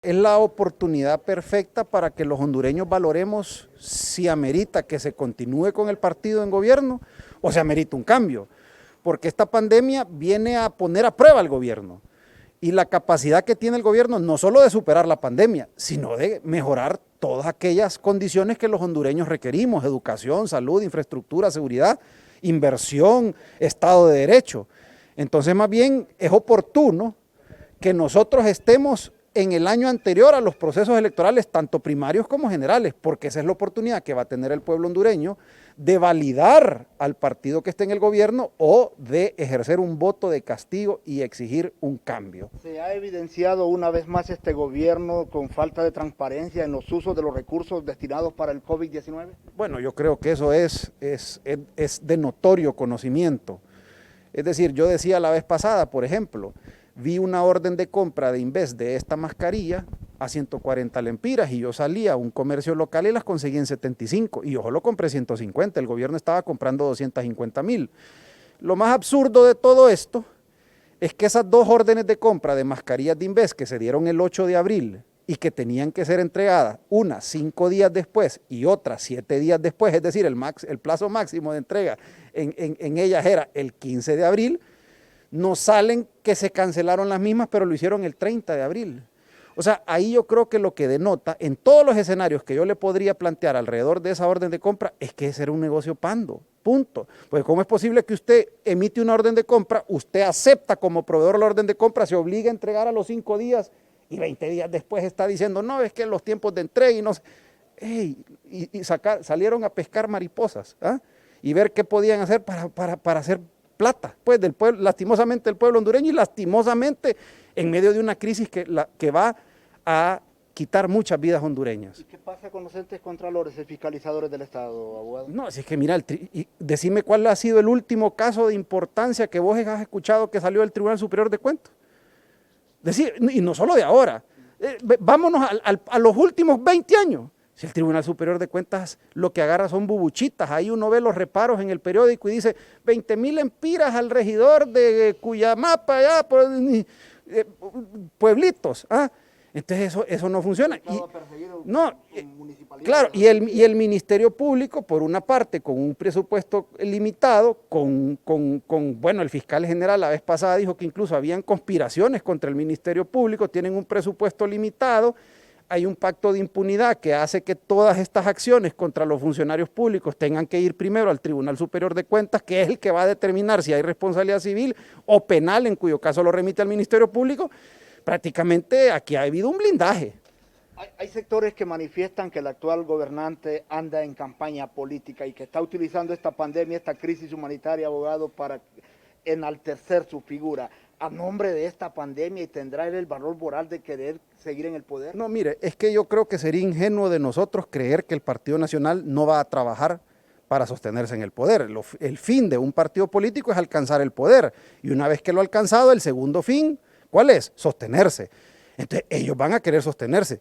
Es la oportunidad perfecta para que los hondureños valoremos si amerita que se continúe con el partido en gobierno o si amerita un cambio, porque esta pandemia viene a poner a prueba al gobierno y la capacidad que tiene el gobierno no solo de superar la pandemia, sino de mejorar todas aquellas condiciones que los hondureños requerimos: educación, salud, infraestructura, seguridad, inversión, Estado de Derecho. Entonces, más bien es oportuno que nosotros estemos en el año anterior a los procesos electorales, tanto primarios como generales, porque esa es la oportunidad que va a tener el pueblo hondureño de validar al partido que esté en el gobierno o de ejercer un voto de castigo y exigir un cambio. ¿Se ha evidenciado una vez más este gobierno con falta de transparencia en los usos de los recursos destinados para el COVID-19? Bueno, yo creo que eso es de notorio conocimiento. Es decir, yo decía la vez pasada, por ejemplo, vi una orden de compra de Inves de esta mascarilla a 140 lempiras y yo salía a un comercio local y las conseguí en 75 y yo lo compré 150, el gobierno estaba comprando 250,000. Lo más absurdo de todo esto es que esas dos órdenes de compra de mascarillas de Inves que se dieron el 8 de abril y que tenían que ser entregadas, una 5 días después y otra 7 días después, es decir, el plazo máximo de entrega en ellas era el 15 de abril, nos salen que se cancelaron las mismas, pero lo hicieron el 30 de abril. O sea, ahí yo creo que lo que denota, en todos los escenarios que yo le podría plantear alrededor de esa orden de compra, es que ese era un negocio pando, punto. Porque ¿cómo es posible que usted emite una orden de compra, usted acepta como proveedor la orden de compra, se obliga a entregar a los 5 días y 20 días después está diciendo, no, es que los tiempos de entrega y no sé. Salieron a pescar mariposas, ¿ah? Y ver qué podían hacer para hacer plata, pues del pueblo, lastimosamente del pueblo hondureño y lastimosamente en medio de una crisis que va a quitar muchas vidas hondureñas. ¿Y qué pasa con los entes contralores y fiscalizadores del Estado, abogado? No, si es que mira, decime cuál ha sido el último caso de importancia que vos has escuchado que salió del Tribunal Superior de Cuentas. Y no solo de ahora, vámonos a los últimos 20 años. Si el Tribunal Superior de Cuentas lo que agarra son bubuchitas, ahí uno ve los reparos en el periódico y dice 20,000 lempiras al regidor de Cuyamapa, allá por pueblitos, ¿ah? Entonces eso no funciona. Claro, y el Ministerio Público, por una parte, con un presupuesto limitado, bueno, el fiscal general la vez pasada dijo que incluso habían conspiraciones contra el Ministerio Público, tienen un presupuesto limitado, hay un pacto de impunidad que hace que todas estas acciones contra los funcionarios públicos tengan que ir primero al Tribunal Superior de Cuentas, que es el que va a determinar si hay responsabilidad civil o penal, en cuyo caso lo remite al Ministerio Público. Prácticamente aquí ha habido un blindaje. Hay sectores que manifiestan que el actual gobernante anda en campaña política y que está utilizando esta pandemia, esta crisis humanitaria, abogado, para enaltecer su figura a nombre de esta pandemia, y tendrá él el valor moral de querer seguir en el poder. No, mire, es que yo creo que sería ingenuo de nosotros creer que el Partido Nacional no va a trabajar para sostenerse en el poder. El fin de un partido político es alcanzar el poder, y una vez que lo ha alcanzado, el segundo fin, ¿cuál es? Sostenerse. Entonces ellos van a querer sostenerse.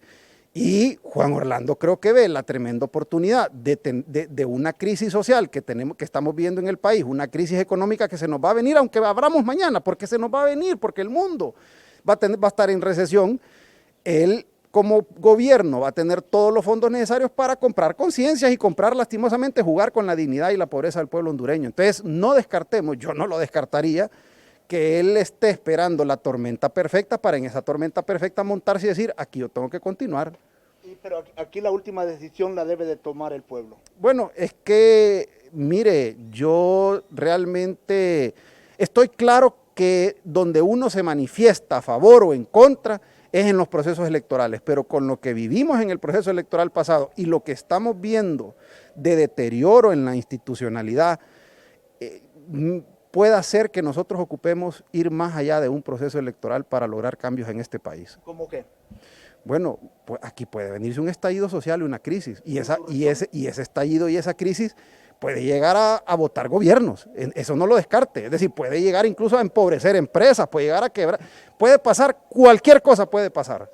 Y Juan Orlando creo que ve la tremenda oportunidad de una crisis social que estamos viendo en el país, una crisis económica que se nos va a venir, aunque abramos mañana, porque se nos va a venir, porque el mundo va a estar en recesión. Él, como gobierno, va a tener todos los fondos necesarios para comprar conciencias y comprar, lastimosamente, jugar con la dignidad y la pobreza del pueblo hondureño. Entonces, no descartemos, yo no lo descartaría, que él esté esperando la tormenta perfecta para en esa tormenta perfecta montarse y decir, aquí yo tengo que continuar. Pero aquí la última decisión la debe de tomar el pueblo. Bueno, es que, mire, yo realmente estoy claro que donde uno se manifiesta a favor o en contra es en los procesos electorales, pero con lo que vivimos en el proceso electoral pasado y lo que estamos viendo de deterioro en la institucionalidad, puede hacer que nosotros ocupemos ir más allá de un proceso electoral para lograr cambios en este país. ¿Cómo qué? Bueno, pues aquí puede venirse un estallido social y una crisis, y ese estallido y esa crisis puede llegar a botar gobiernos, eso no lo descarte, es decir, puede llegar incluso a empobrecer empresas, puede llegar a quebrar, puede pasar, cualquier cosa puede pasar.